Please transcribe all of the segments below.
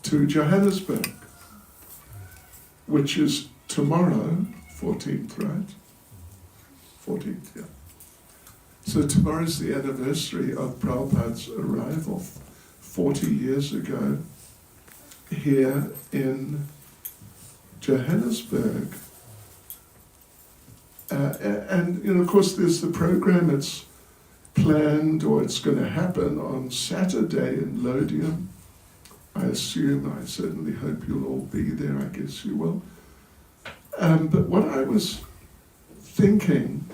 to Johannesburg, which is tomorrow, 14th, right? 14th, yeah. So tomorrow's the anniversary of Prabhupada's arrival 40 years ago here in Johannesburg. And of course, there's the program. It's planned, or it's going to happen on Saturday in Lodium. I certainly hope you'll all be there. I guess you will. But what I was thinking,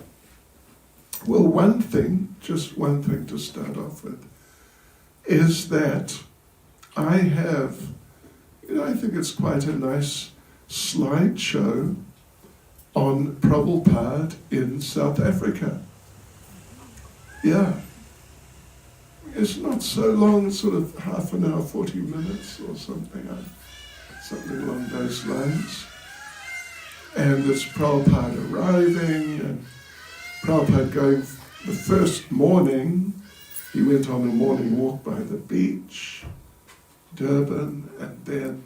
well, just one thing to start off with, is that I have, I think it's quite a nice slideshow on Prabhupada in South Africa. Yeah. It's not so long, sort of half an hour, 40 minutes or something along those lines. And it's Prabhupada arriving, and Prabhupada going the first morning. He went on a morning walk by the beach, Durban, and then,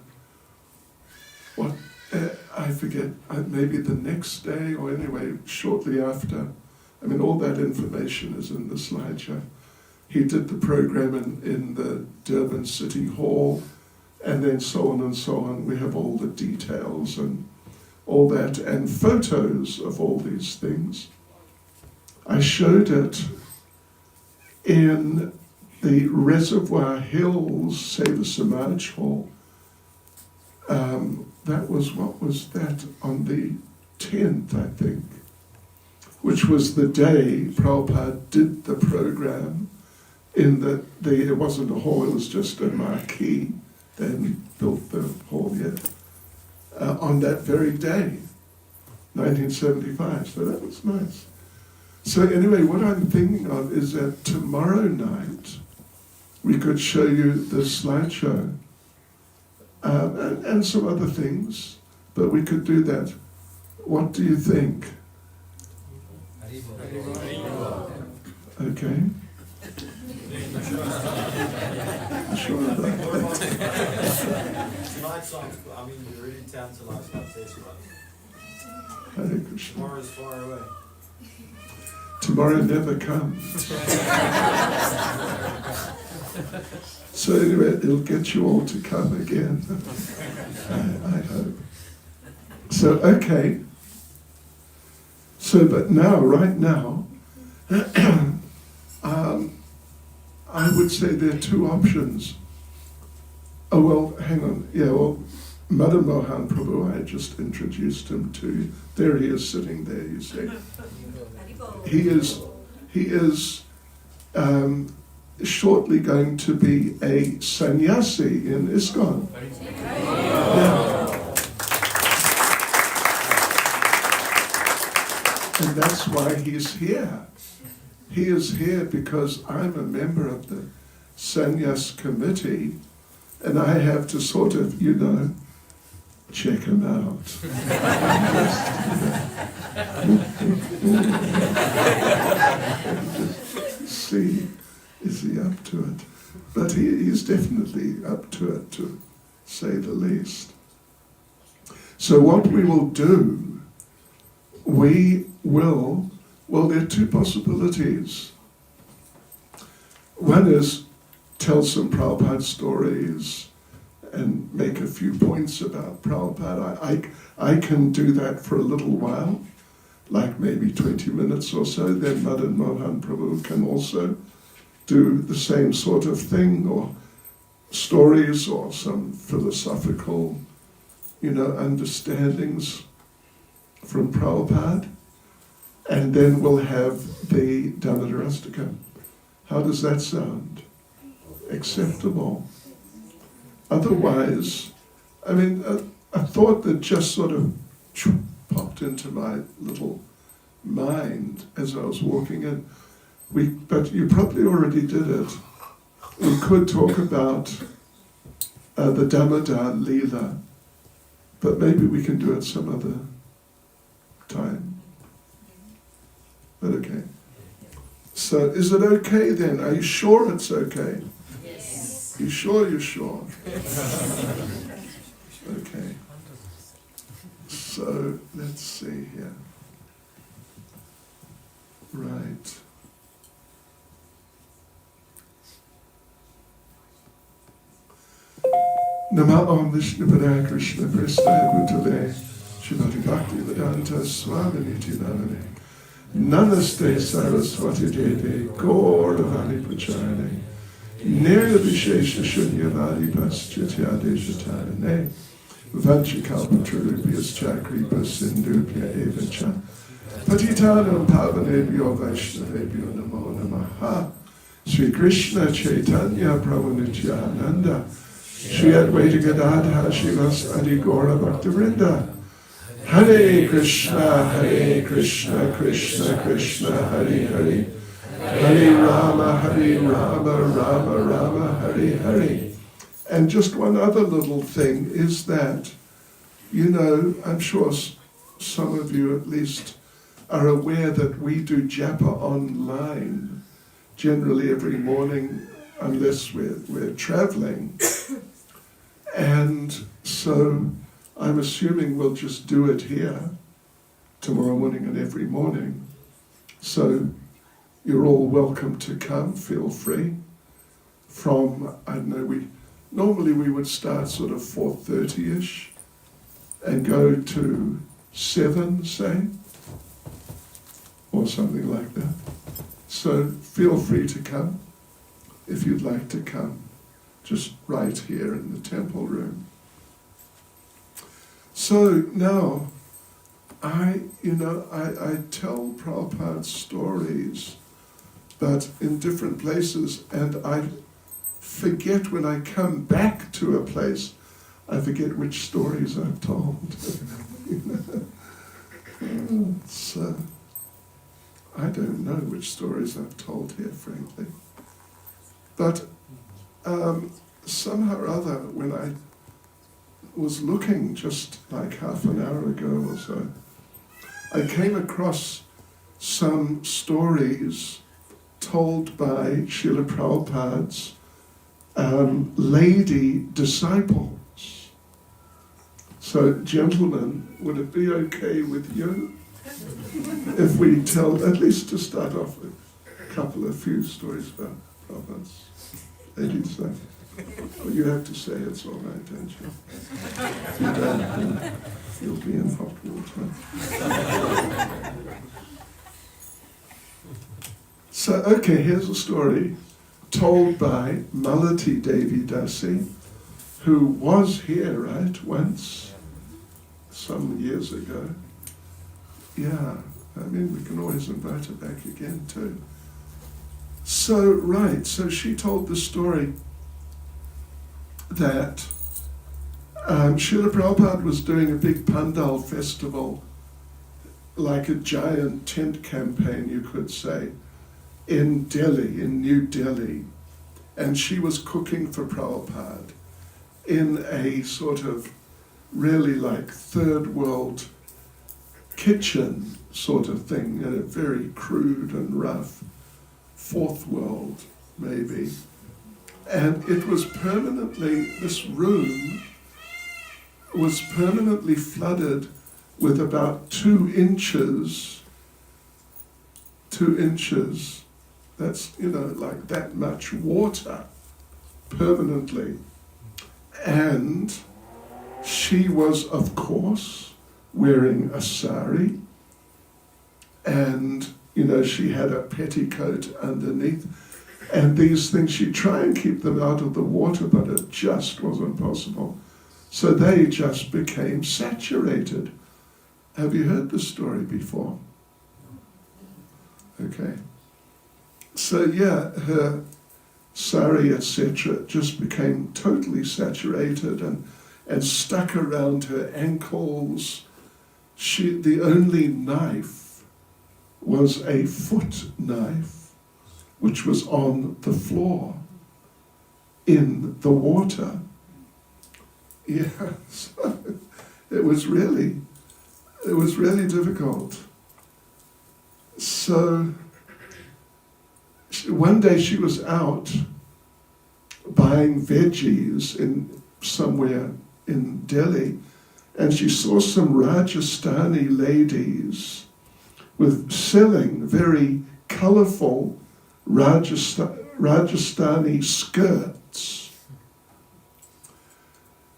I forget, maybe the next day, or anyway, shortly after. All that information is in the slideshow. He did the program in the Durban City Hall, and then so on and so on. We have all the details and all that, and photos of all these things. I showed it in the Reservoir Hills Seva Samaj Hall. What was that, on the 10th, I think, which was the day Prabhupada did the program in it wasn't a hall, it was just a marquee. They hadn't built the hall yet. On that very day, 1975, so that was nice. So anyway, what I'm thinking of is that tomorrow night we could show you the slideshow and some other things, but we could do that. What do you think? Okay. Sure about that. Tonight's on, we're in town tonight, it's not festival. Hare Krishna. Tomorrow's far away. Tomorrow never comes. So anyway, it'll get you all to come again. I hope. So, okay. So, but now, right now, I would say there are two options. Oh, well, hang on. Yeah, well, Madan Mohan Prabhu, I just introduced him to you. There he is sitting there, you see. He is shortly going to be a sannyasi in ISKCON. Yeah. And that's why he's here. He is here because I'm a member of the sannyas committee, and I have to sort of, check him out. See, is he up to it? But he's definitely up to it, to say the least. So what we will do, there are two possibilities. One is tell some Prabhupada stories and make a few points about Prabhupada. I can do that for a little while, like maybe 20 minutes or so. Then Madan Mohan Prabhu can also do the same sort of thing, or stories, or some philosophical, understandings from Prabhupada. And then we'll have the Dhammadarastakam. How does that sound? Acceptable. Otherwise, a thought that just sort of popped into my little mind as I was walking in. But you probably already did it. We could talk about the Damodar Leela, but maybe we can do it some other time. But okay. So is it okay then? Are you sure it's okay? Yes. You sure? You sure? Okay. So let's see here. Right. Nama Om Vishnu Pada Krishna Prestaya Bhutale Shrimati Bhakti Vedanta Swaminiti Namane Namaste Saraswati Deve Gauravani Pachane Nirvishesha Shunyavadi Paschatya Deshatane Vanchikalpatrubhyas Chakripa Sindhubhya Evacha Patitanam Pavanebhyo Vaishnavebhyo Namo Namaha Sri Krishna Chaitanya Prabhu Nityananda Shri Advaita Gadadha Shivas Adi Gaura Bhaktivinoda Hare Krishna, Krishna Krishna, Hare Hare Hare Rama, Rama Rama, Hare Hare. And just one other little thing is that, you know, I'm sure some of you at least are aware that we do japa online generally every morning unless we're traveling. And so I'm assuming we'll just do it here tomorrow morning and every morning. So you're all welcome to come, feel free. From, I don't know, normally we would start sort of 4:30ish and go to 7, say, or something like that. So feel free to come if you'd like to come. Just right here in the temple room. So now, I tell Prabhupada's stories, but in different places, and I forget when I come back to a place, I forget which stories I've told. So, I don't know which stories I've told here, frankly. But somehow or other, when I was looking just like half an hour ago or so, I came across some stories told by Srila Prabhupada's lady disciples. So, gentlemen, would it be okay with you if we tell, at least to start off with, a few stories about Prabhupada's lady disciples? Well, you have to say it's all right, don't you? If you don't, then you'll be in hot water. So, okay, here's a story told by Malati Devi Dasi, who was here, right, once, some years ago. Yeah, I mean, we can always invite her back again, too. So, right, so she told the story that Srila Prabhupada was doing a big Pandal festival, like a giant tent campaign, you could say, in Delhi, in New Delhi. And she was cooking for Prabhupada in a sort of really like third world kitchen sort of thing, you know, very crude and rough, fourth world maybe. And it was this room was permanently flooded with about 2 inches, that's, you know, like that much water, permanently. And she was, of course, wearing a sari, and, you know, she had a petticoat underneath. And these things, she'd try and keep them out of the water, but it just wasn't possible. So they just became saturated. Have you heard the story before? Okay. So yeah, her sari, etc., just became totally saturated and stuck around her ankles. The only knife was a foot knife, which was on the floor in the water. Yeah, so it was really difficult. So one day she was out buying veggies in somewhere in Delhi, and she saw some Rajasthani ladies with selling very colourful Rajasthani skirts.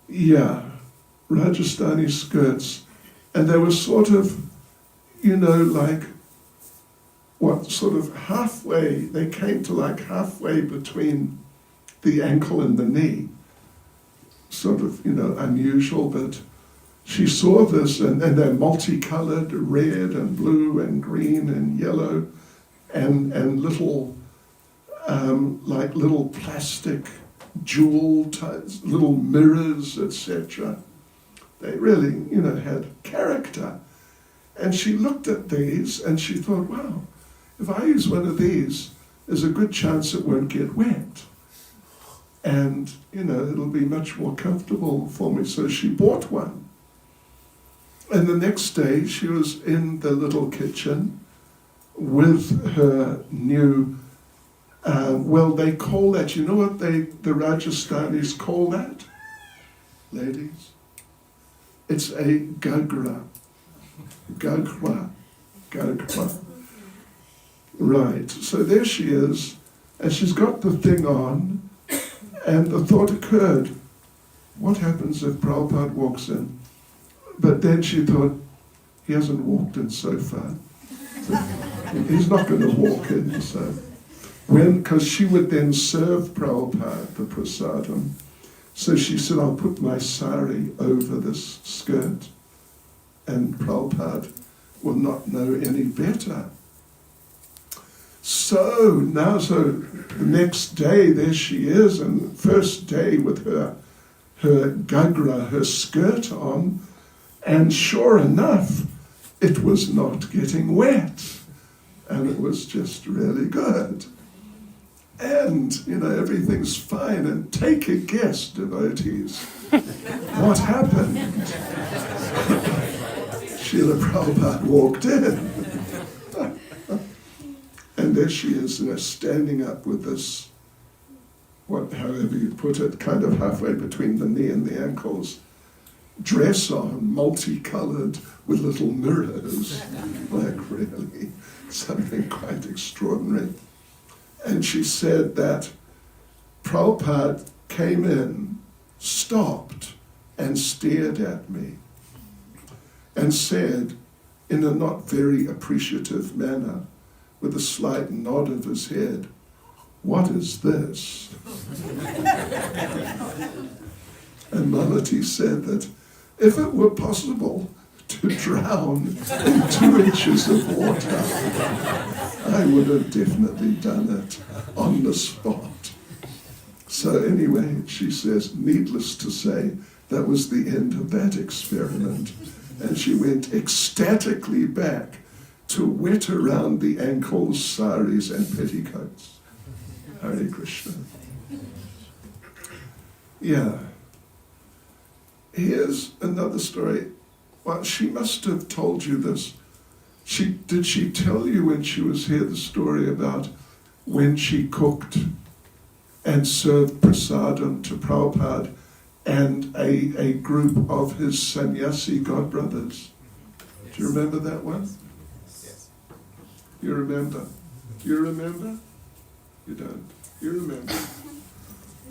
Yeah, Rajasthani skirts. And they were sort of, like, sort of halfway, they came to like halfway between the ankle and the knee. Sort of, unusual, but she saw this, and they're multicolored, red and blue and green and yellow, and little, like little plastic jewel types, little mirrors, etc. They really, had character. And she looked at these and she thought, wow, if I use one of these, there's a good chance it won't get wet. And, it'll be much more comfortable for me. So she bought one. And the next day she was in the little kitchen with her new, they call that, you know what the Rajasthanis call that, ladies? It's a gagra. Gagra. Right, so there she is, and she's got the thing on, and the thought occurred, what happens if Prabhupada walks in? But then she thought, he hasn't walked in so far. So he's not going to walk in, so. Because she would then serve Prabhupada the prasadam. So she said, I'll put my sari over this skirt, and Prabhupada will not know any better. So the next day, there she is, and first day with her gagra, her skirt on, and sure enough, it was not getting wet, and it was just really good. And, everything's fine, and take a guess, devotees, what happened? Srila Prabhupada walked in. And there she is, standing up with this, however you put it, kind of halfway between the knee and the ankles, dress on, multicolored, with little mirrors, like really something quite extraordinary. And she said that Prabhupada came in, stopped, and stared at me, and said, in a not very appreciative manner, with a slight nod of his head, what is this? And Malati said that if it were possible to drown in 2 inches of water, I would have definitely done it on the spot. So anyway, she says, needless to say, that was the end of that experiment. And she went ecstatically back to wet around the ankles, saris and petticoats. Hare Krishna. Yeah. Here's another story. Well, she must have told you this. Did she tell you when she was here the story about when she cooked and served prasadam to Prabhupada and a group of his sannyasi godbrothers? Do you remember that one? Yes. You remember? You remember? You don't. You remember?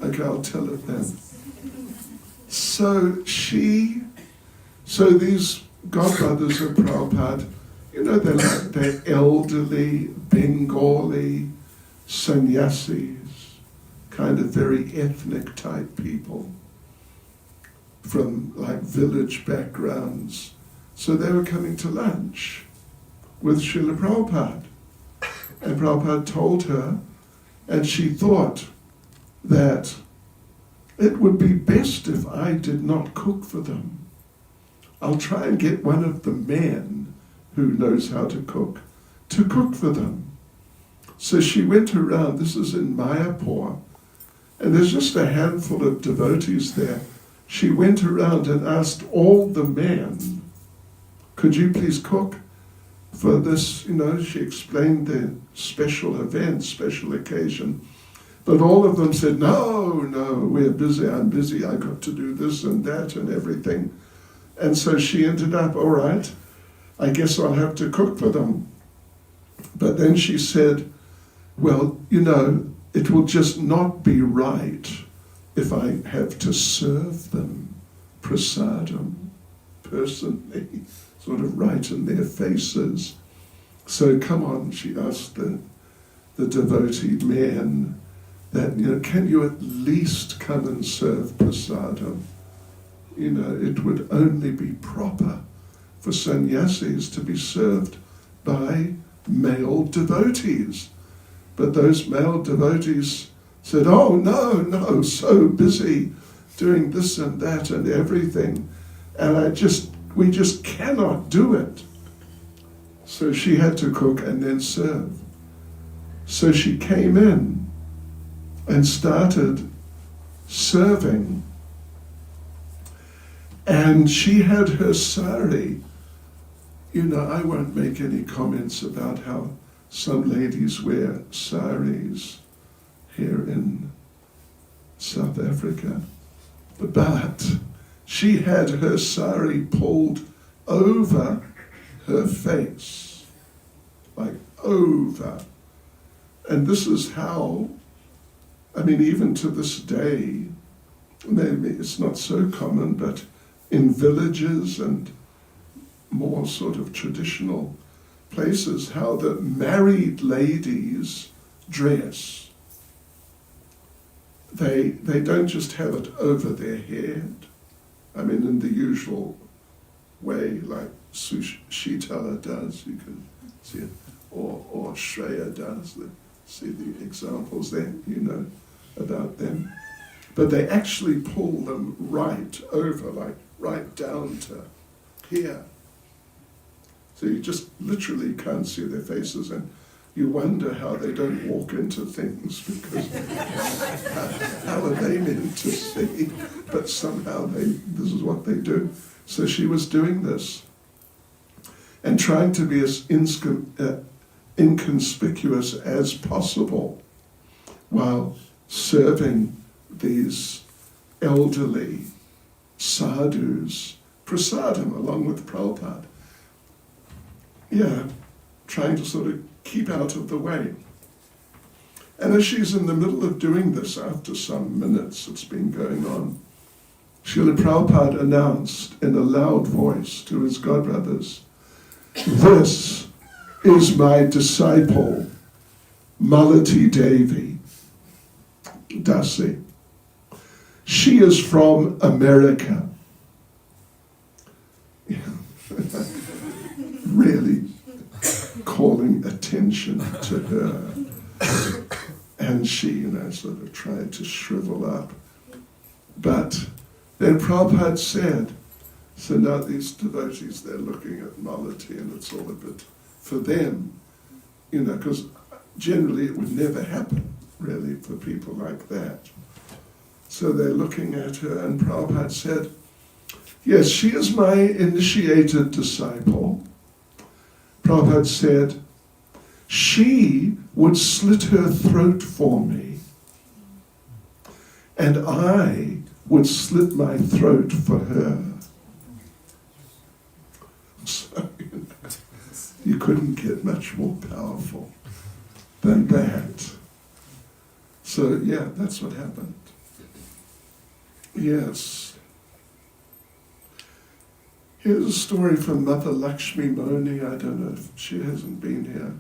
Okay, I'll tell it then. So these godbrothers of Prabhupada, they're elderly, Bengali sannyasis, kind of very ethnic type people from like village backgrounds. So they were coming to lunch with Srila Prabhupada. And Prabhupada told her, and she thought that it would be best if I did not cook for them. I'll try and get one of the men who knows how to cook for them. So she went around, this is in Mayapur, and there's just a handful of devotees there. She went around and asked all the men, could you please cook for this, she explained the special event, special occasion. But all of them said, no, we're busy, I'm busy, I got to do this and that and everything. And so she ended up, all right, I guess I'll have to cook for them. But then she said, well, it will just not be right if I have to serve them prasadam personally, sort of right in their faces. So come on, she asked the devotee men that, can you at least come and serve prasadam? It would only be proper for sannyasis to be served by male devotees. But those male devotees said, oh, no, so busy doing this and that and everything. And we just cannot do it. So she had to cook and then serve. So she came in and started serving. And she had her sari. I won't make any comments about how some ladies wear saris here in South Africa. But she had her sari pulled over her face, like over. And this is how, even to this day, maybe it's not so common, but in villages and more sort of traditional places, how the married ladies dress. They don't just have it over their head. In the usual way, like Shitala does, you can see it, or Shreya does. See the examples there, about them. But they actually pull them right over, like right down to here. So you just literally can't see their faces, and you wonder how they don't walk into things, because how are they meant to see? But somehow this is what they do. So she was doing this and trying to be as inconspicuous as possible while serving these elderly sadhus prasadam along with Prabhupada. Trying to sort of keep out of the way. And as she's in the middle of doing this, after some minutes it's been going on, Srila Prabhupada announced in a loud voice to his godbrothers, this is my disciple, Malati Devi Dasi. She is from America. Really calling attention to her. And she, sort of tried to shrivel up. But then Prabhupada said, so now these devotees, they're looking at Malati, and it's all a bit for them, because generally it would never happen, really, for people like that. So they're looking at her, and Prabhupada said, yes, she is my initiated disciple. Prabhupada said, she would slit her throat for me, and I would slit my throat for her. So, you couldn't get much more powerful than that. So, that's what happened. Yes. Here's a story from Mother Lakshmi Moni. I don't know if she hasn't been here.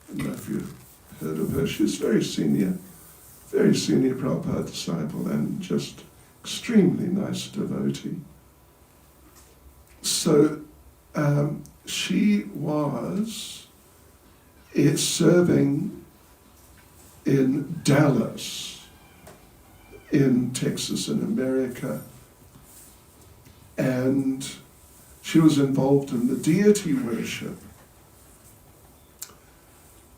I don't know if you've heard of her. She's very senior Prabhupada disciple, and just extremely nice devotee. So she was serving in Dallas, in Texas, in America, and she was involved in the deity worship.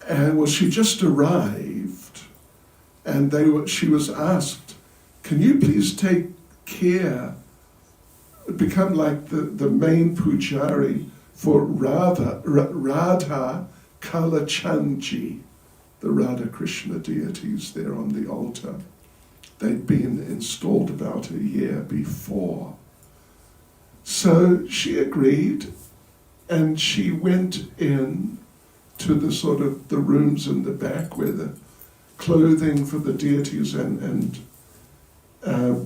And she just arrived, and she was asked, can you please take care, become like the main pujari for Radha Kalachandji. the Radha Krishna deities there on the altar. They'd been installed about a year before. So she agreed, and she went in to the sort of the rooms in the back where the clothing for the deities and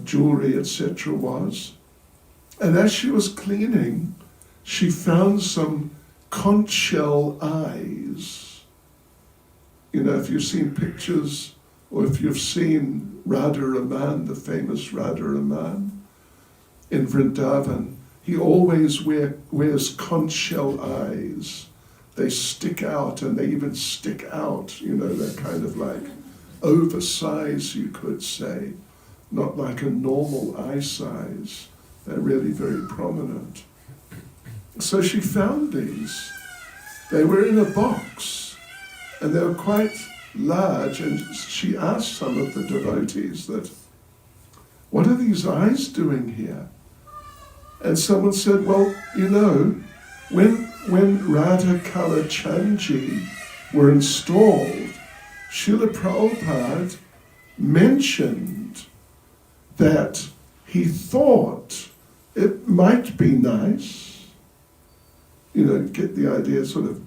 jewelry, etc. was. And as she was cleaning, she found some conch shell eyes. You know, if you've seen pictures, or if you've seen Radha Raman, the famous Radha Raman in Vrindavan, he always wears conch shell eyes. They stick out, and they even stick out, you know, they're kind of like oversized, you could say, not like a normal eye size. They're really very prominent. So she found these. They were in a box, and they were quite large, and she asked some of the devotees that, what are these eyes doing here? And someone said, well, you know, when Radha Kala Chanji were installed, Srila Prabhupada mentioned that he thought it might be nice, you know, get the idea, sort of,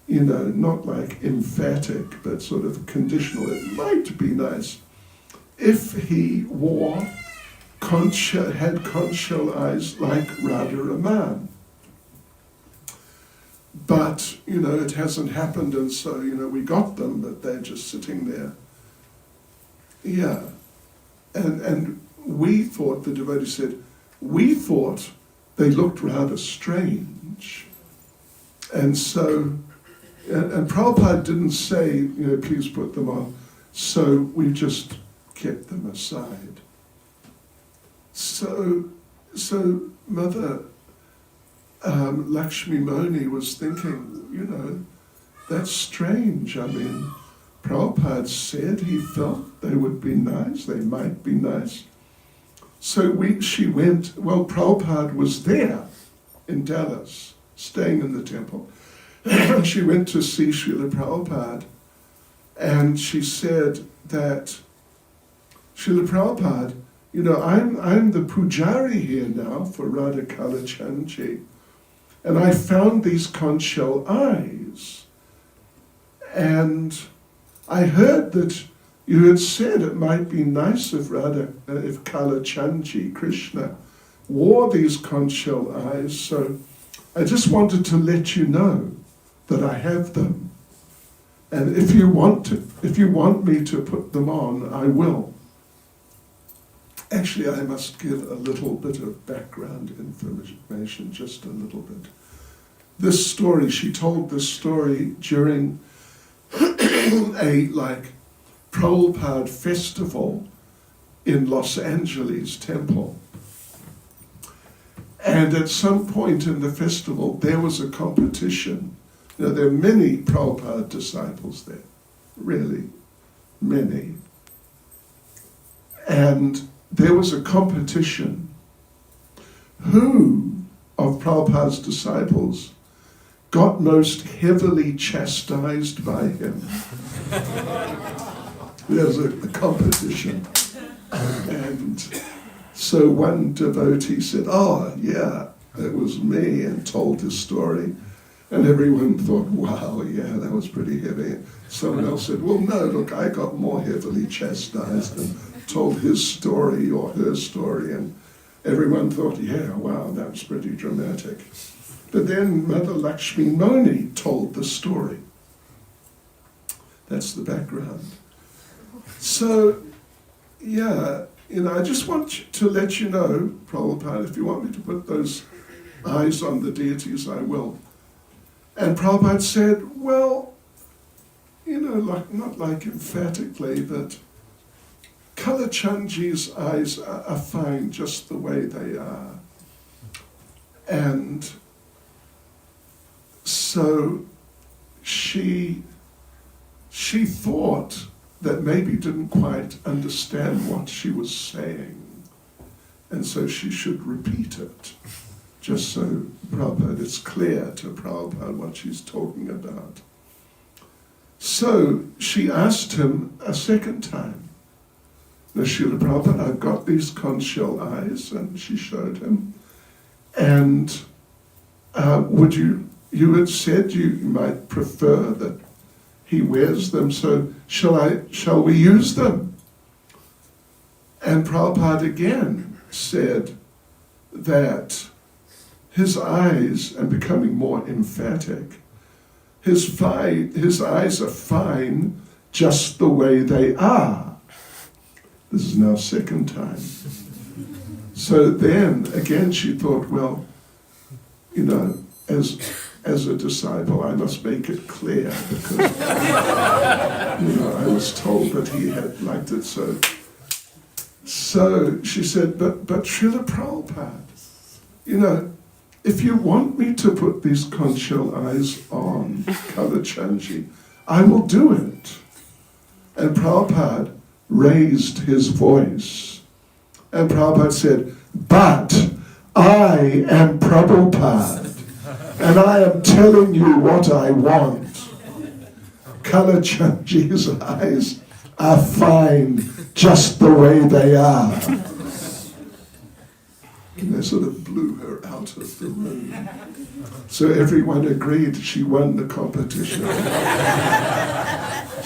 you know, not like emphatic, but sort of conditional. It might be nice if he had conch shell eyes like Radha Raman. But, you know, it hasn't happened, and so, you know, we got them, but they're just sitting there. Yeah. And we thought, the devotee said, we thought they looked rather strange. And so, and Prabhupada didn't say, you know, please put them on. So we just kept them aside. So Mother Lakshmi Moni was thinking, you know, that's strange. I mean, Prabhupada said he felt they would be nice, they might be nice. So she went, well, Prabhupada was there in Dallas, staying in the temple. She went to see Srila Prabhupada, and she said that, Srila Prabhupada, you know, I'm the pujari here now for Radha Kala Chanji, and I found these conch shell eyes, and I heard that you had said it might be nice if Kala Chanji, Krishna, wore these conch shell eyes, so I just wanted to let you know that I have them. And if you want me to put them on, I will. Actually, I must give a little bit of background information, just a little bit. This story, she told this story during a Prabhupada festival in Los Angeles temple. And at some point in the festival, there was a competition. You know, there are many Prabhupada disciples there, really, many. And there was a competition. Who of Prabhupada's disciples got most heavily chastised by him? There's a competition. And so one devotee said, oh, yeah, it was me, and told his story. And everyone thought, wow, yeah, that was pretty heavy. Someone else said, well, no, look, I got more heavily chastised, and told his story or her story. And everyone thought, yeah, wow, that was pretty dramatic. But then Mother Lakshmi Moni told the story. That's the background. So, yeah, you know, I just want to let you know, Prabhupada, if you want me to put those eyes on the deities, I will. And Prabhupada said, well, you know, not like emphatically, but Kala Chanji's eyes are fine just the way they are. And so she thought that maybe didn't quite understand what she was saying, and so she should repeat it, just so Prabhupada, it's clear to Prabhupada what she's talking about. So she asked him a second time, now Srila Prabhupada, I've got these conch shell eyes, and she showed him, and you had said you might prefer that he wears them, so shall we use them? And Prabhupada again said that his eyes, and becoming more emphatic, his eyes are fine just the way they are. This is now second time. So then again she thought, well, as a disciple, I must make it clear because, I was told that he had liked it so. So she said, but Srila Prabhupada, if you want me to put these conch shell eyes on Kalachandji, I will do it. And Prabhupada raised his voice. And Prabhupada said, but I am Prabhupada. And I am telling you what I want. Kalachandji's eyes are fine just the way they are. And they sort of blew her out of the room. So everyone agreed she won the competition.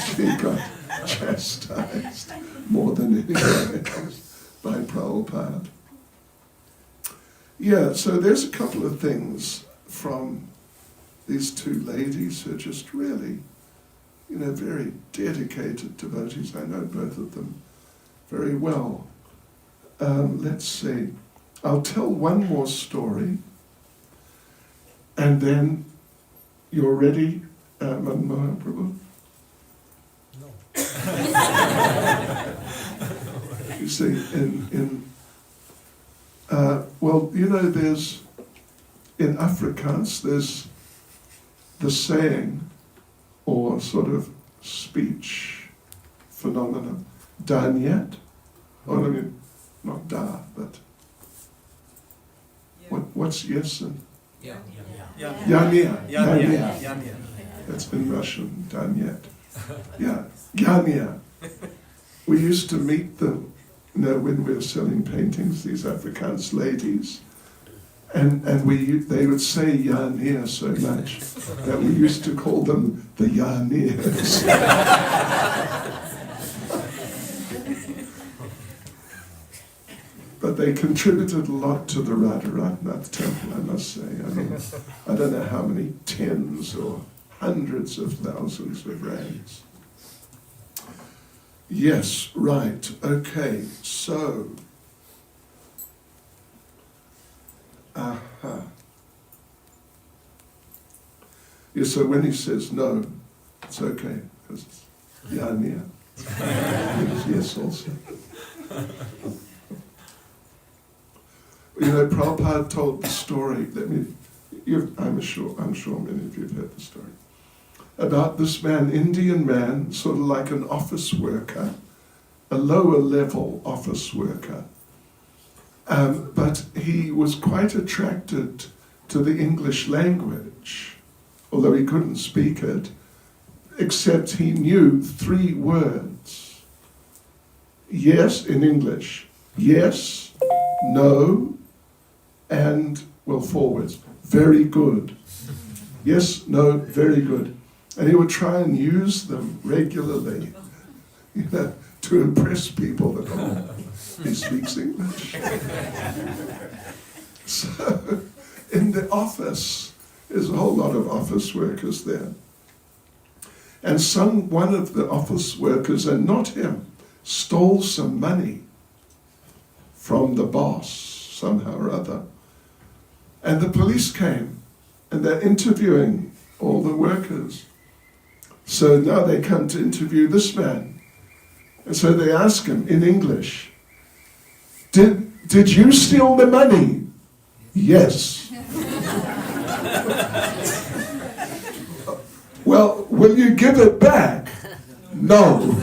She got chastised more than anyone else by Prabhupada. Yeah, so there's a couple of things from these two ladies who are just really, very dedicated devotees. I know both of them very well. Let's see. I'll tell one more story, and then you're ready, Manmohan Prabhu? No. You see, there's, in Afrikaans, there's the saying, or sort of speech phenomenon, dan yet? Or I mean, not da, but what's yes and? Yania. That's in Russian, dan yet. Yeah, Yania. We used to meet them, when we were selling paintings, these Afrikaans ladies, and they would say Yania so much that we used to call them the Yanias. But they contributed a lot to the Radharanath temple, I must say. I mean, I don't know how many tens or hundreds of thousands of rands. Yes, right, okay, so, Yeah, so when he says no, it's okay, because it's Yania. Yes, also. Prabhupada told the story, I'm sure many of you have heard the story, about this man, Indian man, sort of like an office worker, a lower level office worker. But he was quite attracted to the English language, although he couldn't speak it, except he knew 3 words. Yes, in English. Yes, no, and, forwards. Very good. Yes, no, very good. And he would try and use them regularly, to impress people that, he speaks English. So, in the office, there's a whole lot of office workers there. And one of the office workers, and not him, stole some money from the boss, somehow or other. And the police came, and they're interviewing all the workers. So now they come to interview this man. And so they ask him in English, Did you steal the money? Yes. Well, will you give it back? No.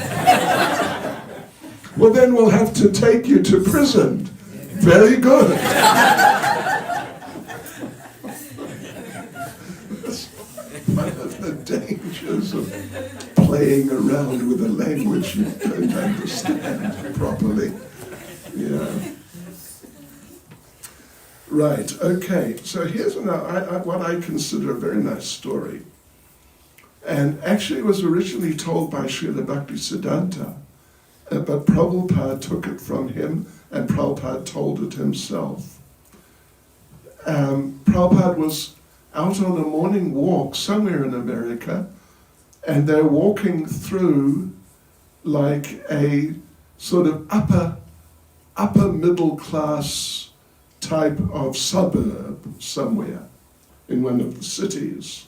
Well, then we'll have to take you to prison. Very good. That's one of the dangers pictures of playing around with a language you don't understand properly. Yeah. Right, okay, so here's what I consider a very nice story. And actually it was originally told by Srila Bhaktisiddhanta, but Prabhupada took it from him and Prabhupada told it himself. Prabhupada was out on a morning walk somewhere in America, and they're walking through like a sort of upper middle class type of suburb somewhere in one of the cities.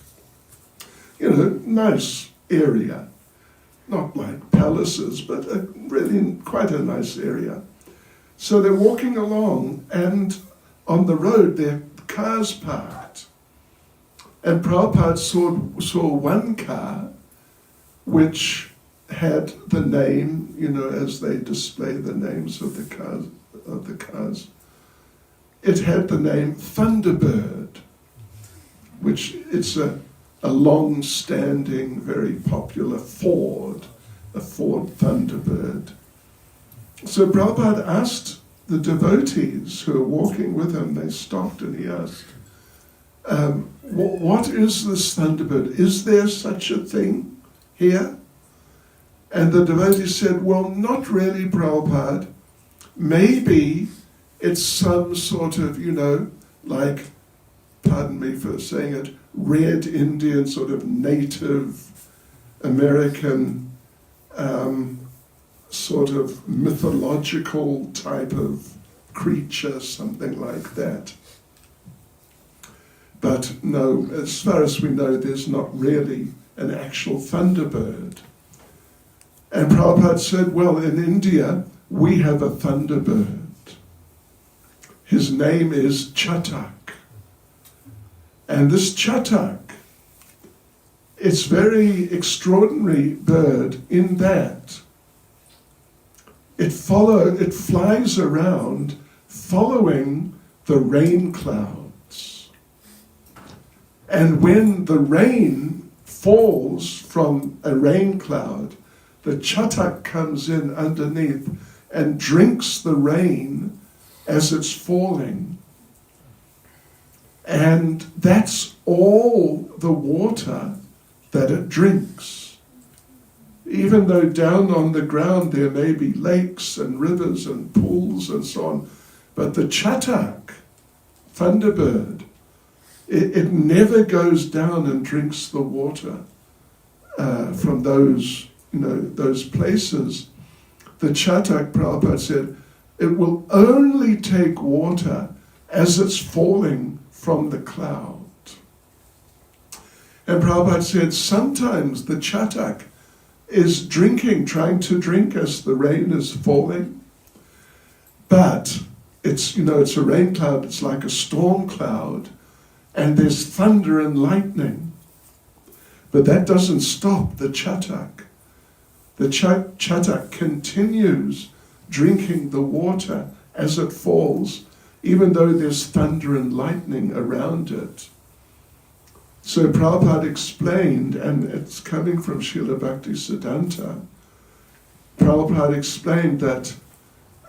You know, nice area. Not like palaces, but really quite a nice area. So they're walking along, and on the road there are cars parked. And Prabhupada saw one car which had the name, you know, as they display the names of the cars. It had the name Thunderbird, which it's a long-standing, very popular Ford, a Ford Thunderbird. So Prabhupada asked the devotees who were walking with him, they stopped and he asked, what is this Thunderbird? Is there such a thing here? And the devotee said, well, not really, Prabhupada. Maybe it's some sort of, you know, like, pardon me for saying it, Red Indian sort of Native American sort of mythological type of creature, something like that. But no, as far as we know, there's not really an actual Thunderbird. And Prabhupada said, well, in India, we have a Thunderbird. His name is Chatak. And this Chatak, it's very extraordinary bird in that it flies around following the rain clouds. And when the rain falls from a rain cloud, the Chatak comes in underneath and drinks the rain as it's falling. And that's all the water that it drinks. Even though down on the ground there may be lakes and rivers and pools and so on, but the Chatak, Thunderbird, it never goes down and drinks the water from those, you know, those places. The Chatak, Prabhupada said, it will only take water as it's falling from the cloud. And Prabhupada said sometimes the Chatak is trying to drink as the rain is falling, but it's, you know, it's a rain cloud, it's like a storm cloud, and there's thunder and lightning. But that doesn't stop the Chatak. The Chatak continues drinking the water as it falls, even though there's thunder and lightning around it. So Prabhupada explained, and it's coming from Srila Bhaktisiddhanta, Prabhupada explained that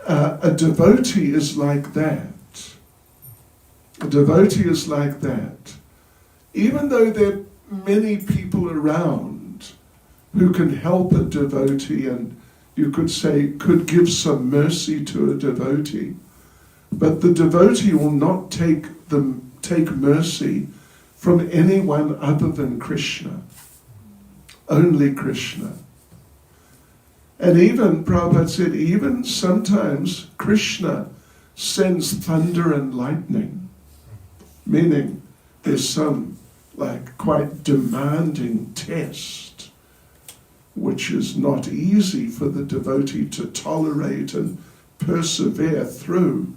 a devotee is like that. A devotee is like that. Even though there are many people around who can help a devotee and you could say could give some mercy to a devotee, but the devotee will not take mercy from anyone other than Krishna. Only Krishna. And even, Prabhupada said, even sometimes Krishna sends thunder and lightning, meaning there's some like quite demanding test, which is not easy for the devotee to tolerate and persevere through.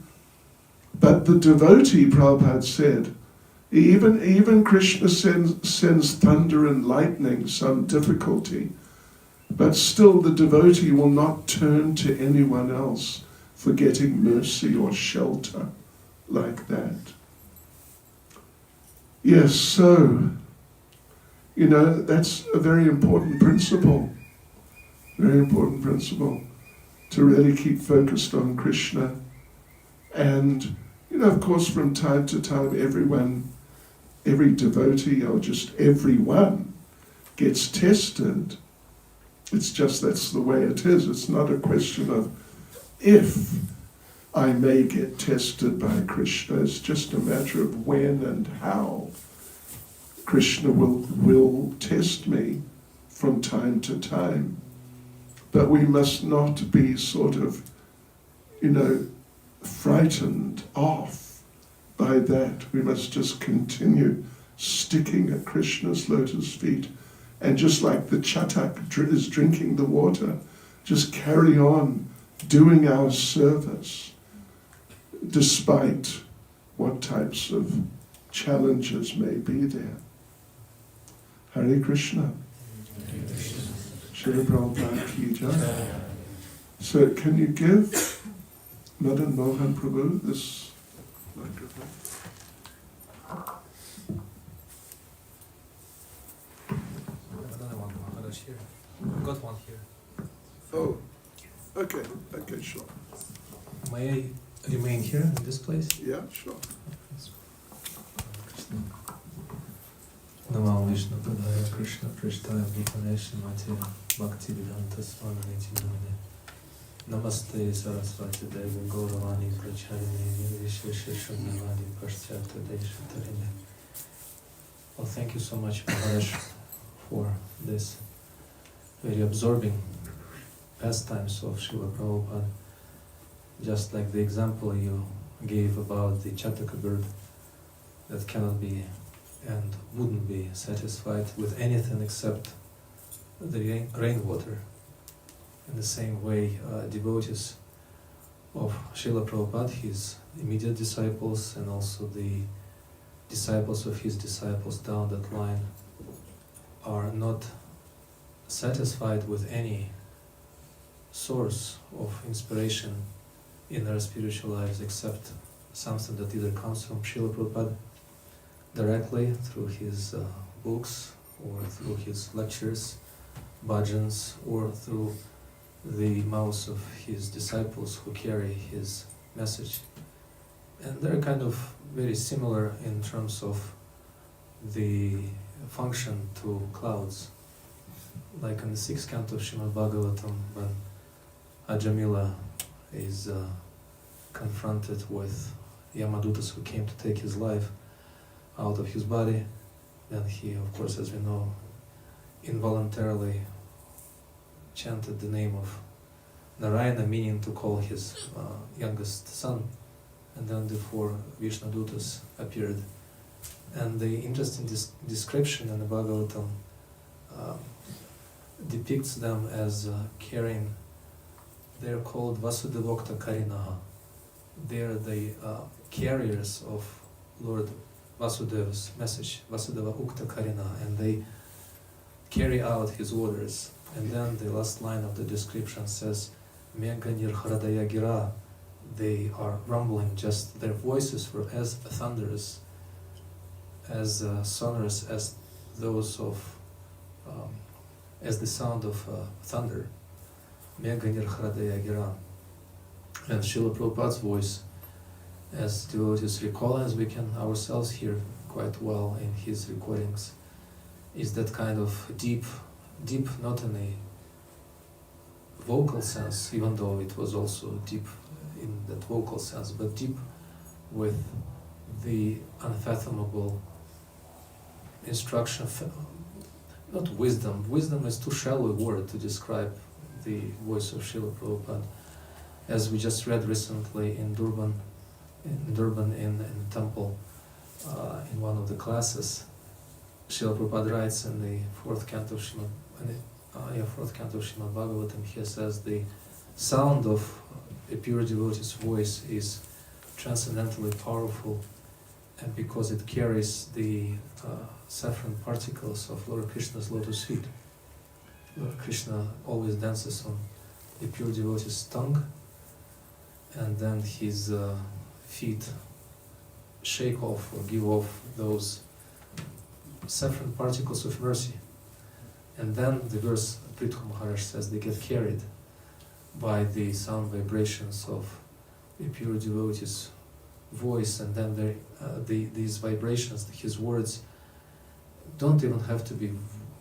But the devotee, Prabhupada said, even Krishna sends thunder and lightning, some difficulty, but still the devotee will not turn to anyone else for getting mercy or shelter like that. Yes, so You know, that's a very important principle. Very important principle. To really keep focused on Krishna. And, you know, of course, from time to time, every devotee, or just everyone, gets tested. It's just that's the way it is. It's not a question of if I may get tested by Krishna. It's just a matter of when and how Krishna will test me from time to time. But we must not be sort of, you know, frightened off by that. We must just continue sticking at Krishna's lotus feet. And just like the chatak is drinking the water, just carry on doing our service despite what types of challenges may be there. Hare Krishna. Srila Prabhupada ki jai. So can you give Madan Mohan Prabhu this microphone? Another one, here. I've got one here. Oh, okay, sure. May I remain here in this place? Yeah, sure. Namah Vishnu Padaya Krishna Prishtaya Bhutaneshna Matya Bhakti Vedanta Swaminiti Namane Namaste Saraswati Devi Gauravani Pracharini Nirvishesha Shunyavadi Paschata Desha Tarine. Well, thank you so much, Maharaj, for this very absorbing pastimes of Srila Prabhupada. Just like the example you gave about the Chataka bird that cannot be and wouldn't be satisfied with anything except the rainwater. In the same way, devotees of Srila Prabhupada, his immediate disciples, and also the disciples of his disciples down that line, are not satisfied with any source of inspiration in their spiritual lives except something that either comes from Srila Prabhupada directly through his books, or through his lectures, bhajans, or through the mouths of his disciples who carry his message. And they're kind of very similar in terms of the function to clouds. Like in the 6th canto of Srimad Bhagavatam, when Ajamila is confronted with Yamadutas who came to take his life out of his body, then he, of course, as we know, involuntarily chanted the name of Narayana, meaning to call his youngest son, and then the 4 Vishnadutas appeared. And the interesting description in the Bhagavatam depicts them as carrying, they're called Vasudevokta Karinaha. They're the carriers of Lord Vasudeva's message, Vasudeva Ukta Karina, and they carry out his orders. And then the last line of the description says, Megha Nirharadaya Gira. They are rumbling, just their voices were as thunderous, as sonorous as those of, as the sound of thunder. Megha Nirharadaya Gira. And Srila Prabhupada's voice, as devotees recall, as we can ourselves hear quite well in his recordings, is that kind of deep, not in a vocal sense, even though it was also deep in that vocal sense, but deep with the unfathomable instruction, not wisdom. Wisdom is too shallow a word to describe the voice of Srila Prabhupada. As we just read recently in Durban in the temple, in one of the classes, Srila Prabhupada writes in the 4th canto of Srimad Bhagavatam, he says the sound of a pure devotee's voice is transcendently powerful, and because it carries the saffron particles of Lord Krishna's lotus feet. Lord Krishna always dances on the pure devotee's tongue, and then his feet shake off or give off those saffron particles of mercy. And then the verse Prithu Maharaj says they get carried by the sound vibrations of a pure devotee's voice, and then these vibrations, his words, don't even have to be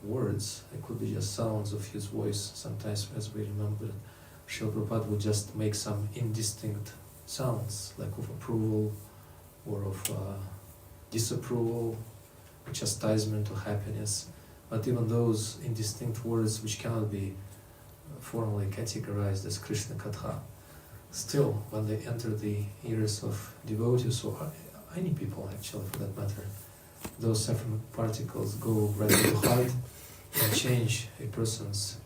words, it could be just sounds of his voice. Sometimes, as we remember, Srila Prabhupada would just make some indistinct sounds, like of approval or of disapproval, chastisement or happiness. But even those indistinct words which cannot be formally categorized as Krishna Katha, still, when they enter the ears of devotees, or any people actually for that matter, those saffron particles go right to the heart and change a person's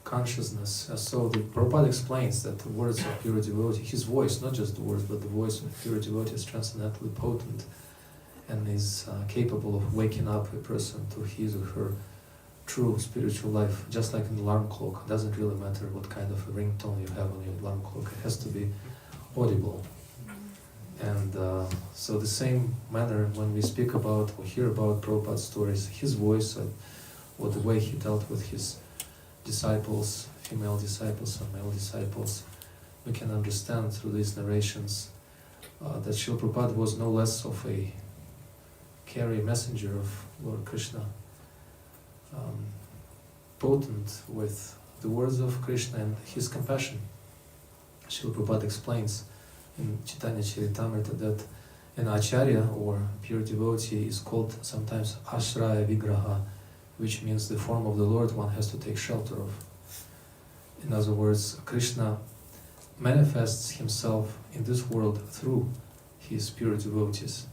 consciousness. So the Prabhupada explains that the words of pure devotee, his voice, not just the words, but the voice of pure devotee is transcendently potent and is capable of waking up a person to his or her true spiritual life, just like an alarm clock. It doesn't really matter what kind of a ringtone you have on your alarm clock, it has to be audible. And so the same manner when we speak about or hear about Prabhupada's stories, his voice or the way he dealt with his disciples, female disciples and male disciples, we can understand through these narrations that Srila Prabhupada was no less of a carrier messenger of Lord Krishna, potent with the words of Krishna and his compassion. Srila Prabhupada explains in Chaitanya Charitamrita that an acharya or pure devotee is called sometimes ashraya vigraha, which means the form of the Lord one has to take shelter of. In other words, Krishna manifests himself in this world through his pure devotees,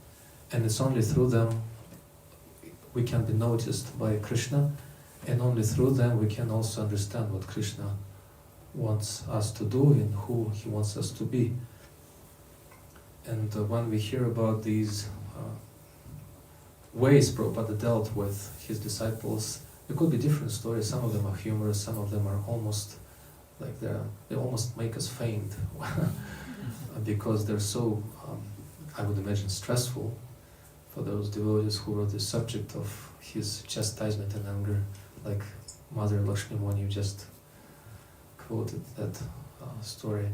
and it's only through them we can be noticed by Krishna, and only through them we can also understand what Krishna wants us to do and who he wants us to be. And when we hear about these ways Prabhupada dealt with his disciples, there could be different stories. Some of them are humorous, some of them are almost like they almost make us faint because they're so, I would imagine, stressful for those devotees who were the subject of his chastisement and anger, like Mother Lakshmi Muni just quoted that story.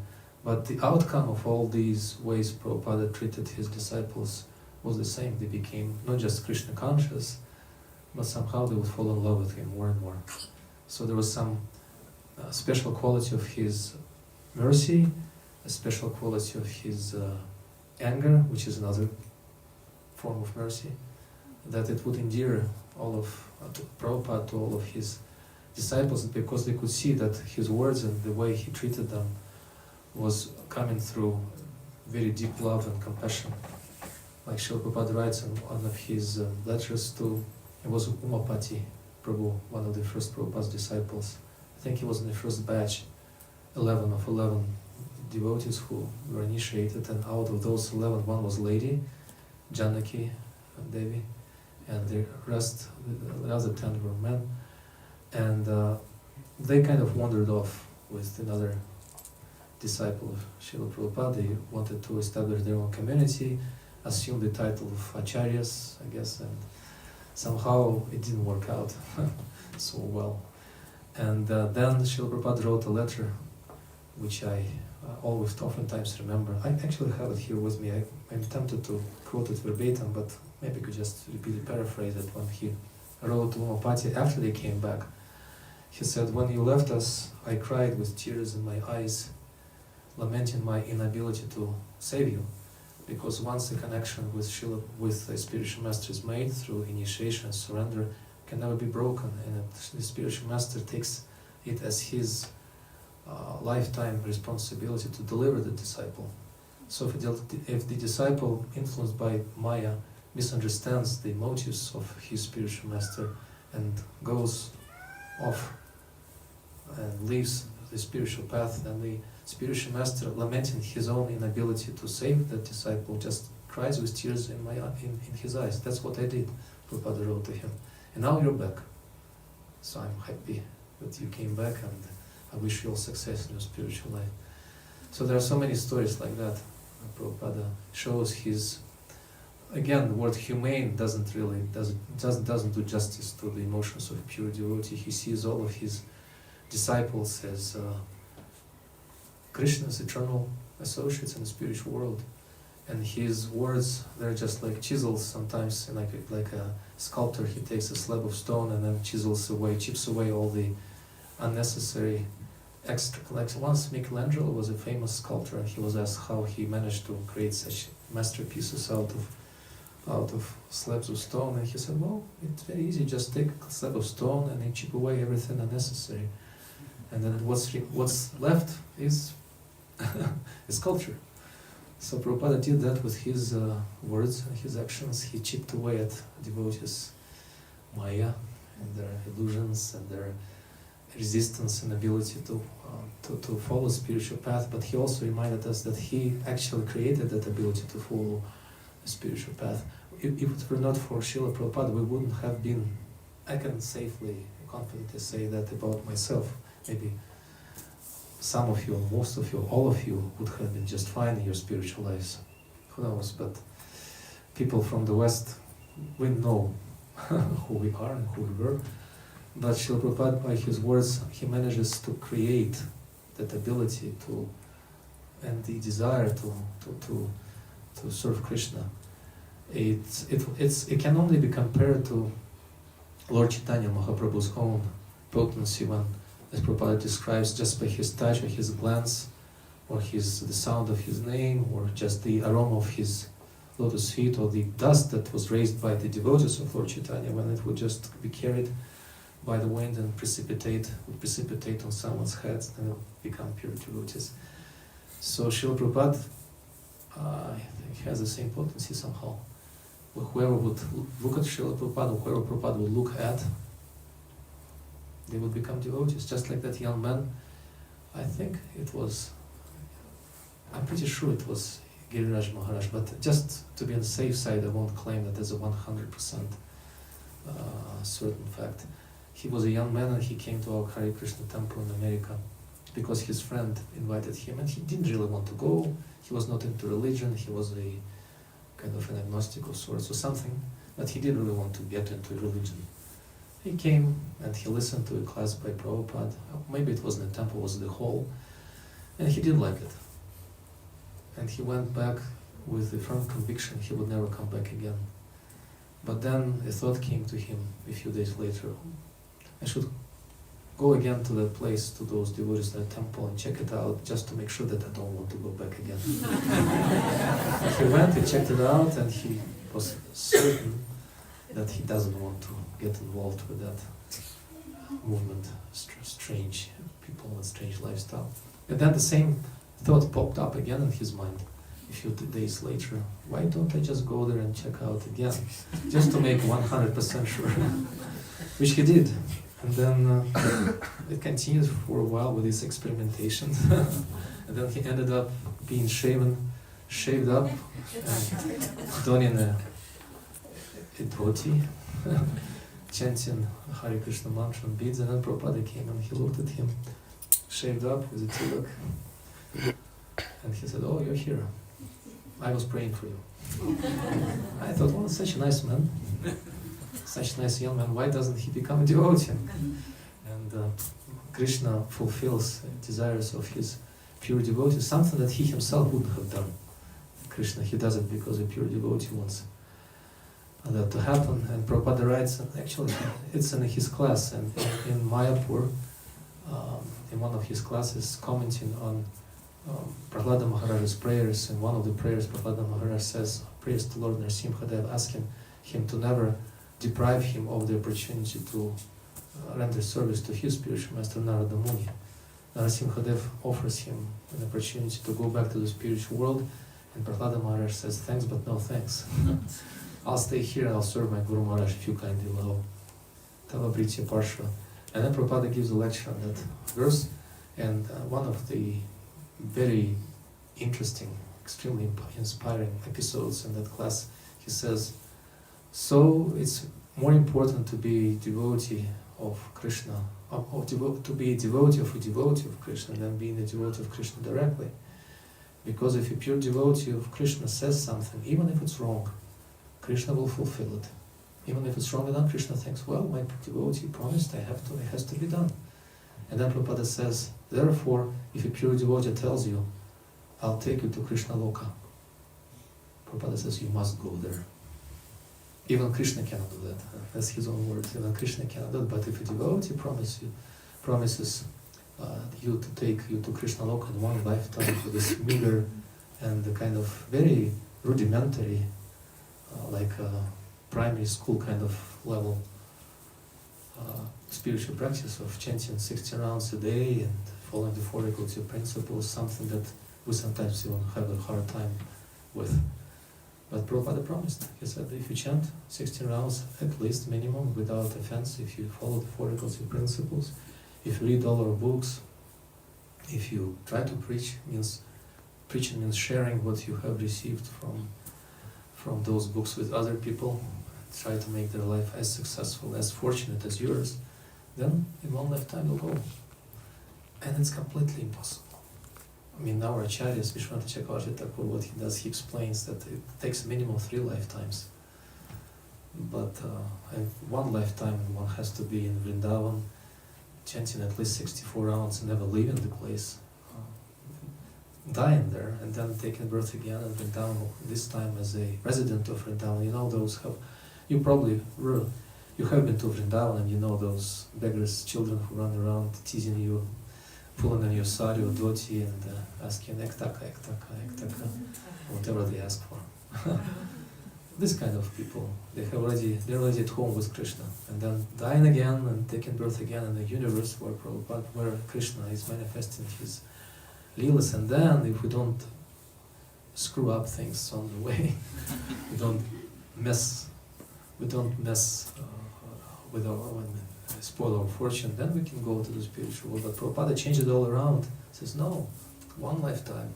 But the outcome of all these ways Prabhupada treated his disciples was the same. They became not just Krishna conscious, but somehow they would fall in love with him more and more. So there was some special quality of his mercy, a special quality of his anger, which is another form of mercy, that it would endear all of Prabhupada to all of his disciples, because they could see that his words and the way he treated them was coming through very deep love and compassion. Like Srila Prabhupada writes in one of his letters to, it was Umapati Prabhu, one of the first Prabhupada's disciples. I think he was in the first batch, 11 of 11 devotees who were initiated, and out of those 11, one was lady, Janaki Devi, and the rest, the other 10 were men. And they kind of wandered off with another disciple of Srila Prabhupada. They wanted to establish their own community, assume the title of acharyas, I guess, and somehow it didn't work out so well. And then Srila Prabhupada wrote a letter, which I oftentimes remember. I actually have it here with me. I'm tempted to quote it verbatim, but maybe I could just repeat it, paraphrase it. When he wrote to Umapati after they came back, he said, "When you left us, I cried with tears in my eyes, lamenting my inability to save you, because once the connection with a spiritual master is made through initiation and surrender, can never be broken, and the spiritual master takes it as his lifetime responsibility to deliver the disciple. So if the disciple, influenced by Maya, misunderstands the motives of his spiritual master and goes off and leaves the spiritual path, then the spiritual master, lamenting his own inability to save that disciple, just cries with tears in his eyes. That's what I did," Prabhupada wrote to him. "And now you're back. So I'm happy that you came back, and I wish you all success in your spiritual life." So there are so many stories like that. Prabhupada shows his again, the word humane doesn't do justice to the emotions of pure devotee. He sees all of his disciples as Krishna's eternal associates in the spiritual world, and his words, they're just like chisels. Sometimes, like a sculptor, he takes a slab of stone and then chips away all the unnecessary extra. Like once Michelangelo was a famous sculptor, and he was asked how he managed to create such masterpieces out of slabs of stone, and he said, well, it's very easy, just take a slab of stone and then chip away everything unnecessary, and then what's left is sculpture. So Prabhupada did that with his words and his actions. He chipped away at devotees' maya and their illusions and their resistance and ability to follow spiritual path, but he also reminded us that he actually created that ability to follow the spiritual path. If it were not for Srila Prabhupada, we wouldn't have been, I can safely, confidently say that about myself. Maybe some of you, most of you, all of you would have been just fine in your spiritual lives. Who knows? But people from the West, we know who we are and who we were. But Srila Prabhupada, by his words, he manages to create that ability to, and the desire to serve Krishna. It can only be compared to Lord Chaitanya Mahaprabhu's own potency when, as Prabhupada describes, just by his touch or his glance, or the sound of his name, or just the aroma of his lotus feet, or the dust that was raised by the devotees of Lord Chaitanya, when it would just be carried by the wind and precipitate on someone's heads and become pure devotees. So Srila Prabhupada, I think, has the same potency somehow. Whoever would look at Srila Prabhupada, whoever Prabhupada would look at, they would become devotees. Just like that young man, I think it was, I'm pretty sure it was Giriraj Maharaj, but just to be on the safe side, I won't claim that as a 100% certain fact. He was a young man and he came to our Hare Krishna temple in America because his friend invited him, and he didn't really want to go. He was not into religion, he was a kind of an agnostic of sorts or something, but he didn't really want to get into religion. He came and he listened to a class by Prabhupada. Maybe it wasn't a temple, it was the hall, and he didn't like it. And he went back with the firm conviction he would never come back again. But then a thought came to him a few days later. I should go again to that place, to those devotees, that temple, and check it out, just to make sure that I don't want to go back again. He went, he checked it out, and he was certain that he doesn't want to get involved with that movement, strange people with strange lifestyle. And then the same thought popped up again in his mind a few days later. Why don't I just go there and check out again, just to make 100% sure? Which he did. And then it continued for a while with his experimentation. And then he ended up being shaved up, and donning a dhoti, chanting Hare Krishna mantra and beads. And then Prabhupada came and he looked at him, shaved up with a tilak, and he said, "Oh, you're here. I was praying for you." I thought, well, such a nice man, such a nice young man, why doesn't he become a devotee? And Krishna fulfills desires of his pure devotee, something that he himself wouldn't have done. Krishna, he does it because a pure devotee wants that to happen. And Prabhupada writes, and actually it's in his class, and in Mayapur, in one of his classes, commenting on Prahlada Maharaj's prayers. In one of the prayers, Prahlada Maharaj says, prayers to Lord Narasimhadev, asking him to never deprive him of the opportunity to render service to his spiritual master Narada Muni. Narasimhadev offers him an opportunity to go back to the spiritual world, and Prahlada Maharaj says, thanks but no thanks. I'll stay here and I'll serve my Guru Maharaj if you kindly allow. Tava Britya Parshva. And then Prabhupada gives a lecture on that verse, and one of the very interesting, extremely inspiring episodes in that class, he says, so it's more important to be a devotee of Krishna, to be a devotee of Krishna than being a devotee of Krishna directly. Because if a pure devotee of Krishna says something, even if it's wrong, Krishna will fulfill it. Even if it's wrong enough, Krishna thinks, well, my devotee promised, it has to be done. And then Prabhupada says, therefore, if a pure devotee tells you, I'll take you to Krishna Loka, Prabhupada says, you must go there. Even Krishna cannot do that. That's his own words. Even Krishna cannot do that. But if a devotee promises you to take you to Krishna Loka in one lifetime for this meager and the kind of very rudimentary, like primary school kind of level spiritual practice of chanting 16 rounds a day and following the four equality principles, something that we sometimes even have a hard time with. But Prabhupada promised. He said, if you chant 16 rounds at least minimum without offense, if you follow the four equality principles, if you read all our books, if you try to preach, preaching means sharing what you have received from those books with other people, try to make their life as successful, as fortunate as yours, then in one lifetime you'll go. And it's completely impossible. I mean, our acharyas, Vishwanath Chakravarti Thakur, what he does, he explains that it takes minimum 3 lifetimes. But in one lifetime, one has to be in Vrindavan, chanting at least 64 rounds, never leaving the place, dying there, and then taking birth again in Vrindavan, this time as a resident of Vrindavan. You know those you have been to Vrindavan and you know those beggars, children who run around teasing you, pulling on your sari or dhoti and asking ektaka, whatever they ask for. This kind of people, they're already at home with Krishna, and then dying again and taking birth again in a universe where Krishna is manifesting his leelas. And then, if we don't screw up things on the way, we don't mess with our spoil our fortune, then we can go to the spiritual world. But Prabhupada changed it all around. He says, no, one lifetime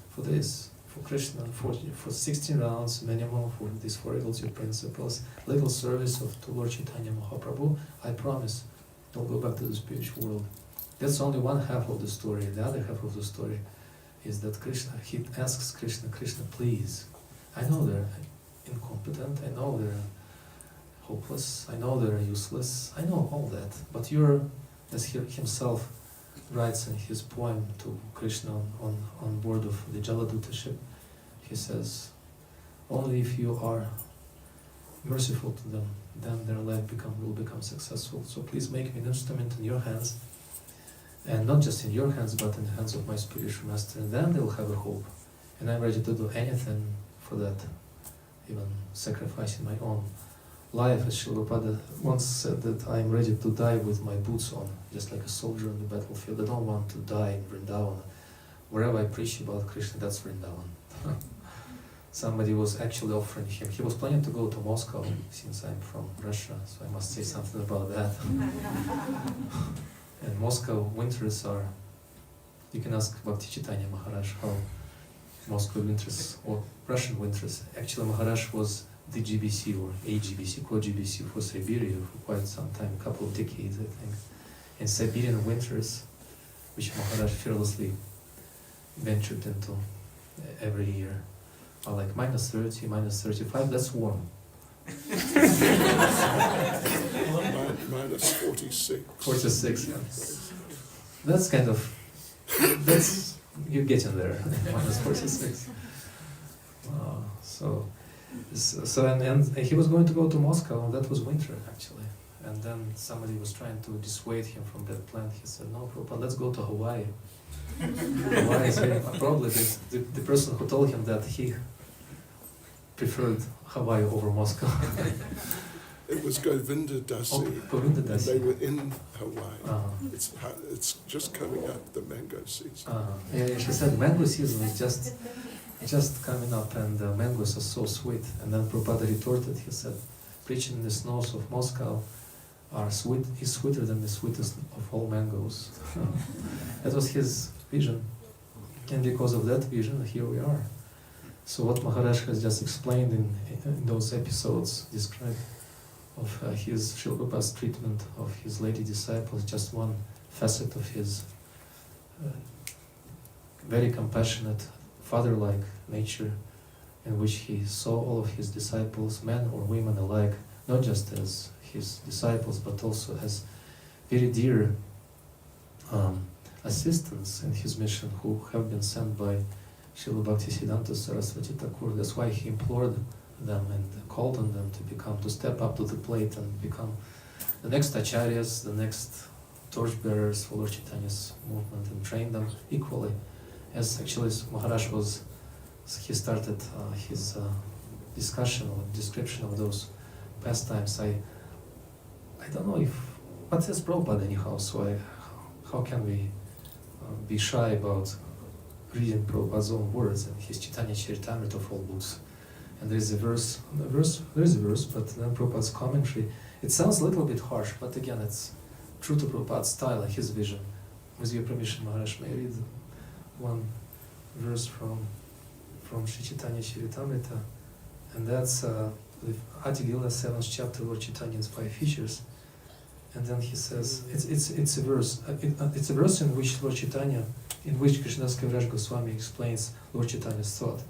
for this, for Krishna, for 16 rounds minimum, for these four equality principles, little service to Lord Chaitanya Mahaprabhu, I promise you'll go back to the spiritual world. That's only one half of the story. The other half of the story is that he asks Krishna, please, I know they're incompetent, I know they're hopeless, I know they're useless, I know all that, but you're, as he himself writes in his poem to Krishna on board of the Jaladuta ship, he says, only if you are merciful to them, then their life will become successful. So please make me an instrument in your hands, and not just in your hands, but in the hands of my spiritual master, and then they'll have a hope. And I'm ready to do anything for that, even sacrificing my own life, as Srila Prabhupada once said, that I am ready to die with my boots on, just like a soldier on the battlefield. I don't want to die in Vrindavan. Wherever I preach about Krishna, that's Vrindavan. Somebody was actually offering him, he was planning to go to Moscow, since I'm from Russia, so I must say something about that. And Moscow winters are, you can ask Bhakti Chaitanya Maharaj how Moscow winters, or Russian winters. Actually, Maharaj was the GBC or AGBC, co-GBC for Siberia for quite some time, a couple of decades, I think. In Siberian winters, which Maharaj fearlessly ventured into every year, are like minus 30, minus 35, that's warm. Minus 46. 46, yeah. That's kind of, you're getting there, minus 46. And he was going to go to Moscow, and that was winter actually. And then somebody was trying to dissuade him from that plan. He said, no, Prabhupada, let's go to Hawaii. Hawaii is probably the person who told him that he preferred Hawaii over Moscow. It was Govinda Dasi. Oh, Govinda Dasi. They were in Hawaii. It's just coming up, the mango season. Yeah, she said mango season is just coming up, and the mangoes are so sweet. And then Prabhupada retorted, he said, preaching in the snows of Moscow is sweeter than the sweetest of all mangoes. That was his vision. And because of that vision, here we are. So what Maharaj has just explained in those episodes described of his Srila Prabhupada's treatment of his lady disciples, just one facet of his very compassionate, father-like nature in which he saw all of his disciples, men or women alike, not just as his disciples, but also as very dear assistants in his mission, who have been sent by Srila Bhaktisiddhanta Saraswati Thakur. That's why he implored them and called on them to step up to the plate and become the next acharyas, the next torchbearers for Lord Chaitanya's movement, and train them equally. As actually Maharaj he started his discussion or description of those pastimes. I don't know but says Prabhupada anyhow, so how can we be shy about reading Prabhupada's own words and his Chaitanya Charitamrita of all books? And there is a verse, but then Prabhupada's commentary, it sounds a little bit harsh, but again, it's true to Prabhupada's style and his vision. With your permission, Maharaj, may I read one verse from Sri Chaitanya Charitamrita, and that's the Adi Lila 7th chapter, Lord Chaitanya's 5 features. And then he says, it's a verse. It's a verse in which Lord Chaitanya, in which Krishnadas Kaviraj Goswami explains Lord Chaitanya's thought.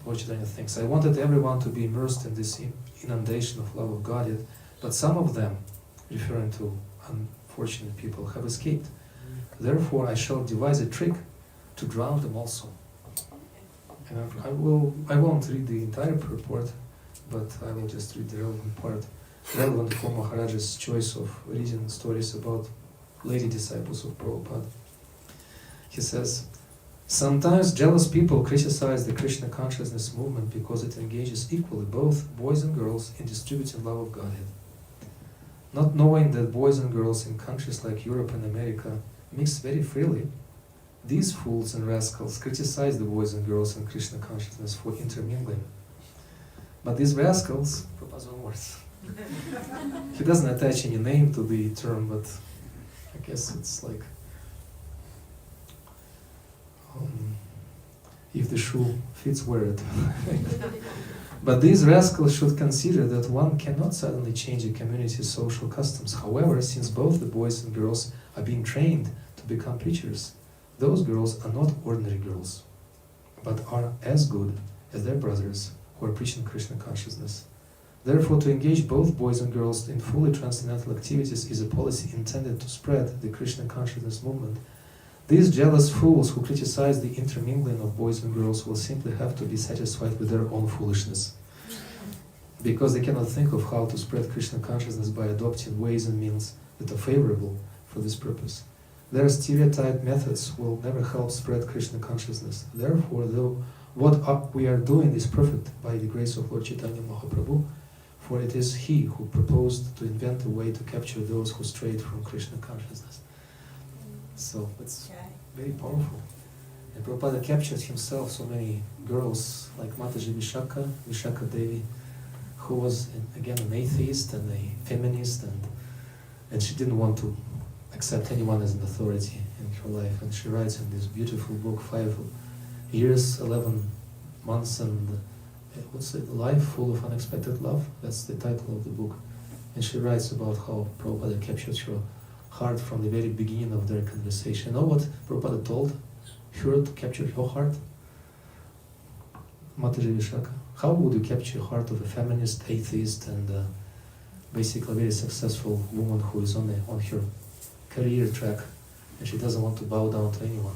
Lord Chaitanya thinks, I wanted everyone to be immersed in this inundation of love of Godhead, but some of them, referring to unfortunate people, have escaped. Therefore, I shall devise a trick to drown them also. And I won't read the entire purport, but I will just read the relevant part, relevant for Maharaj's choice of reading stories about lady disciples of Prabhupada. He says, sometimes jealous people criticize the Krishna consciousness movement because it engages equally both boys and girls in distributing love of Godhead. Not knowing that boys and girls in countries like Europe and America mix very freely, these fools and rascals criticize the boys and girls in Krishna consciousness for intermingling. But these rascals, Prabhupada's own words, he doesn't attach any name to the term, but I guess it's like, if the shoe fits, wear it. But these rascals should consider that one cannot suddenly change a community's social customs. However, since both the boys and girls are being trained to become preachers, those girls are not ordinary girls, but are as good as their brothers who are preaching Krishna consciousness. Therefore, to engage both boys and girls in fully transcendental activities is a policy intended to spread the Krishna consciousness movement. These jealous fools who criticize the intermingling of boys and girls will simply have to be satisfied with their own foolishness, because they cannot think of how to spread Krishna consciousness by adopting ways and means that are favorable for this purpose. Their stereotyped methods will never help spread Krishna consciousness. Therefore, though what we are doing is perfect by the grace of Lord Chaitanya Mahaprabhu, for it is he who proposed to invent a way to capture those who strayed from Krishna consciousness. So it's very powerful. And Prabhupada captured himself so many girls like Mataji Vishaka Devi, who was again an atheist and a feminist, and she didn't want to accept anyone as an authority in her life. And she writes in this beautiful book, 5 years, 11 months, and what's it, Life Full of Unexpected Love? That's the title of the book. And she writes about how Prabhupada captured her heart from the very beginning of their conversation. You know what Prabhupada told her to capture her heart? Mataji Vishaka. How would you capture the heart of a feminist, atheist, and basically very successful woman who is on her career track, and she doesn't want to bow down to anyone?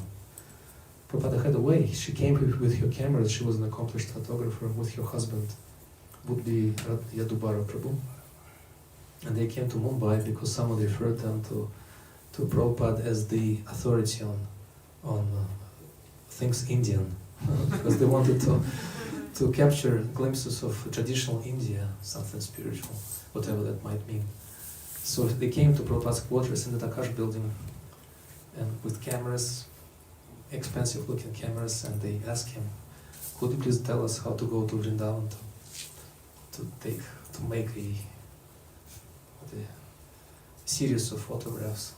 Prabhupada had a way. She came with her cameras. She was an accomplished photographer with her husband, would be Yadubara Prabhu. And they came to Mumbai because someone referred them to Prabhupada as the authority on things Indian, because they wanted to capture glimpses of traditional India, something spiritual, whatever that might mean. So they came to Prabhupada's quarters in the Takash building, and with cameras, expensive looking cameras, and they asked him, could you please tell us how to go to Vrindavan to make a series of photographs.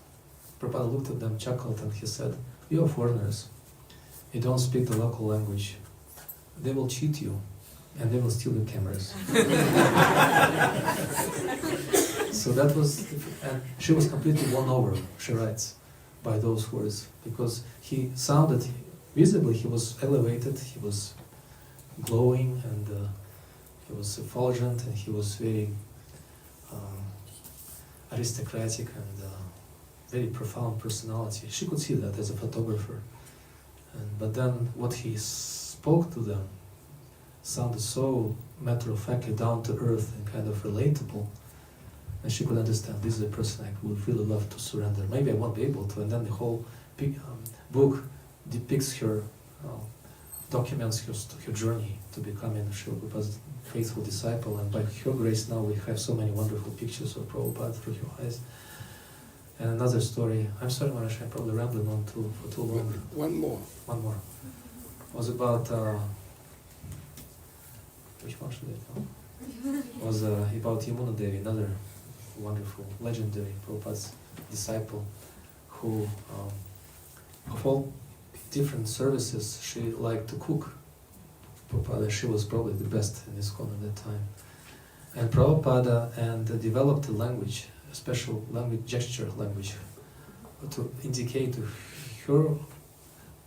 Prabhupada looked at them, chuckled, and he said, you are foreigners, you don't speak the local language, they will cheat you and they will steal your cameras. So that was, and she was completely won over, she writes, by those words, because he sounded, visibly he was elevated, he was glowing, and he was effulgent, and he was very aristocratic and very profound personality. She could see that as a photographer. But then what he spoke to them sounded so matter-of-factly, down-to-earth and kind of relatable, and she could understand this is a person I would really love to surrender. Maybe I won't be able to. And then the whole book depicts her, documents her journey to becoming Srila Prabhupada's faithful disciple, and by her grace now we have so many wonderful pictures of Prabhupada through her eyes. And another story, I'm sorry Maharaj, I'm probably rambling on for too long. One more. One more. Was about, which one should I tell? Was about Yamuna Devi, another wonderful, legendary Prabhupada's disciple, who, of all different services, she liked to cook. Prabhupada, she was probably the best in ISKCON at that time. And Prabhupada developed a language, a special language, gesture language, to indicate to her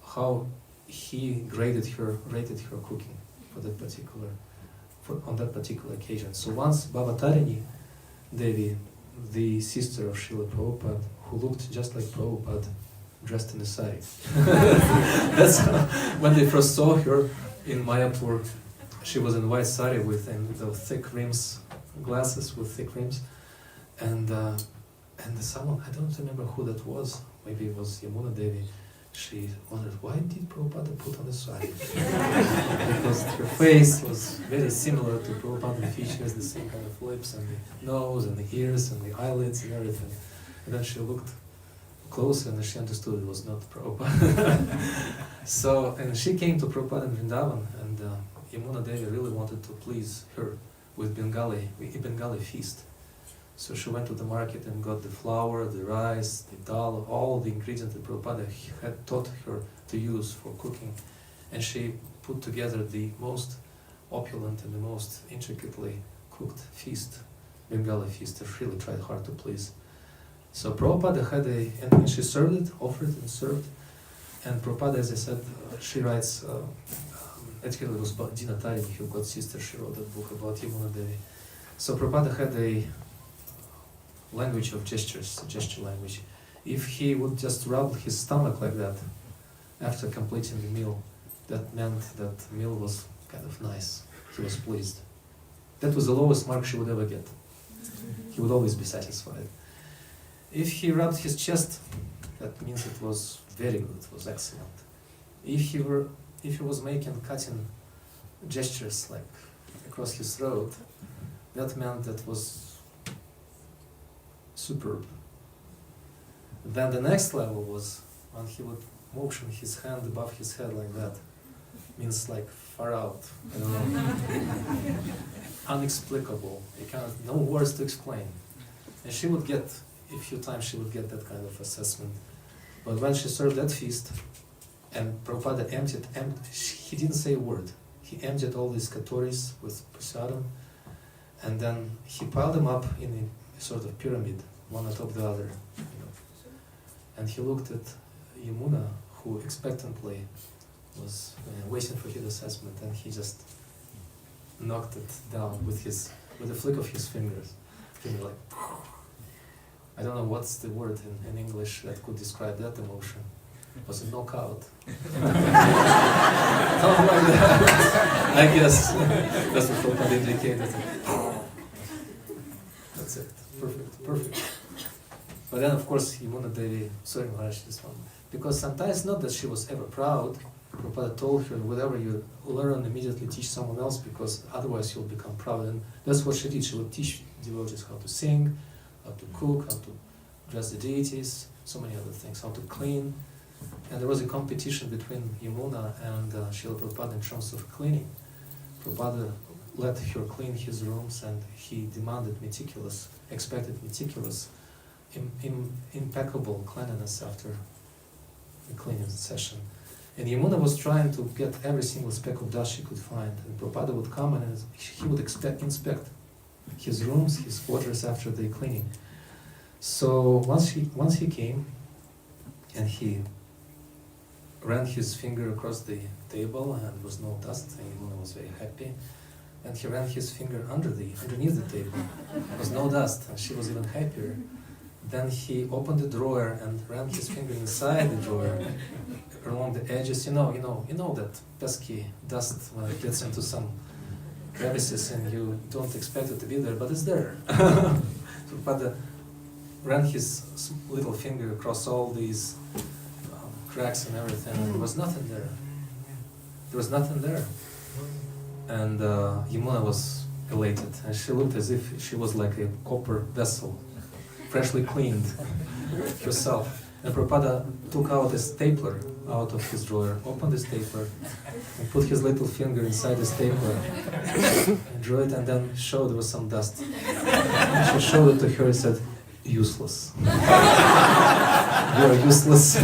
how he rated her cooking for that particular, on that particular occasion. So once Baba Tarini Devi, the sister of Srila Prabhupada, who looked just like Prabhupada, dressed in a sari. That's when they first saw her in Mayapur. She was in white sari with the thick rims, glasses with thick rims, and someone, I don't remember who that was. Maybe it was Yamuna Devi. She wondered, why did Prabhupada put on a sari? Because her face was very similar to Prabhupada's features, the same kind of lips and the nose and the ears and the eyelids and everything. And then she looked closer and she understood it was not Prabhupada. So, and she came to Prabhupada in Vrindavan, and Yamuna Devi really wanted to please her with a Bengali feast. So she went to the market and got the flour, the rice, the dal, all the ingredients that Prabhupada had taught her to use for cooking. And she put together the most opulent and the most intricately cooked feast, Bengali feast, that really tried hard to please. So Prabhupada had and when she served it, offered and served, and Prabhupada, as I said, she writes, actually it was Dina Tarini, her god sister, she wrote that book about Yamuna Devi. So Prabhupada had a language of gestures, gesture language. If he would just rub his stomach like that after completing the meal, that meant that the meal was kind of nice. He was pleased. That was the lowest mark she would ever get. He would always be satisfied. If he rubbed his chest, that means it was very good, it was excellent. If he was cutting gestures like across his throat, that meant that was superb. Then the next level was when he would motion his hand above his head like that. Means like far out, I don't know. Unexplicable. You cannot, no words to explain. And she would get, a few times she would get that kind of assessment. But when she served that feast, and Prabhupada he didn't say a word. He emptied all these katoris with prasadam, and then he piled them up in a sort of pyramid, one atop the other. And he looked at Yamuna, who expectantly was waiting for his assessment, and he just knocked it down with a flick of his fingers. Like, I don't know what's the word in English that could describe that emotion. It was a knockout. Something like that. I guess that's what Prabhupada indicated. That's it. Perfect. But then, of course, Yamuna Devi, sorry Maharaj, this one. Because sometimes, not that she was ever proud, Prabhupada told her, whatever you learn, immediately teach someone else, because otherwise you'll become proud. And that's what she did. She would teach devotees how to sing, how to cook, how to dress the deities, so many other things, how to clean. And there was a competition between Yamuna and Srila Prabhupada in terms of cleaning. Prabhupada let her clean his rooms, and he demanded expected meticulous, impeccable cleanliness after the cleaning session. And Yamuna was trying to get every single speck of dust she could find, and Prabhupada would come and he would inspect his rooms, his quarters after the cleaning. So once he came, and he ran his finger across the table and was no dust, and Yamuna was very happy. And he ran his finger underneath the table. There was no dust, and she was even happier. Then he opened the drawer and ran his finger inside the drawer, along the edges. You know that pesky dust when it gets into some crevices and you don't expect it to be there, but it's there. So Prabhupada ran his little finger across all these cracks and everything, and there was nothing there. There was nothing there. And Yamuna was elated, and she looked as if she was like a copper vessel, freshly cleaned herself. And Prabhupada took out a stapler out of his drawer, opened the stapler, and put his little finger inside the stapler, and drew it, and then showed there was some dust. And she showed it to her and said, "Useless. You are useless."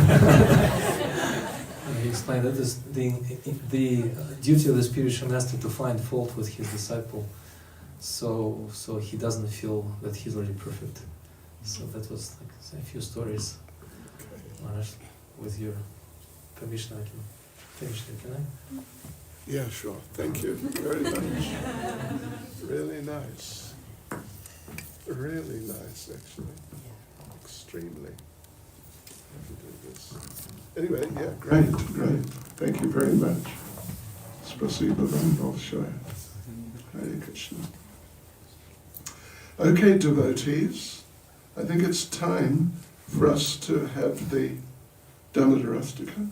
And he explained that is the duty of the spiritual master to find fault with his disciple, so he doesn't feel that he's already perfect. So that was like a few stories. Maharaj, with your permission, I can finish it, can I? Yeah, sure. Thank you very much. Really nice. Really nice, actually. Extremely. Have to do this. Anyway, yeah, great. Thank you very much. Spasiba vam bolshoye. Hare Krishna. Okay, devotees, I think it's time for us to have the Damodarastika.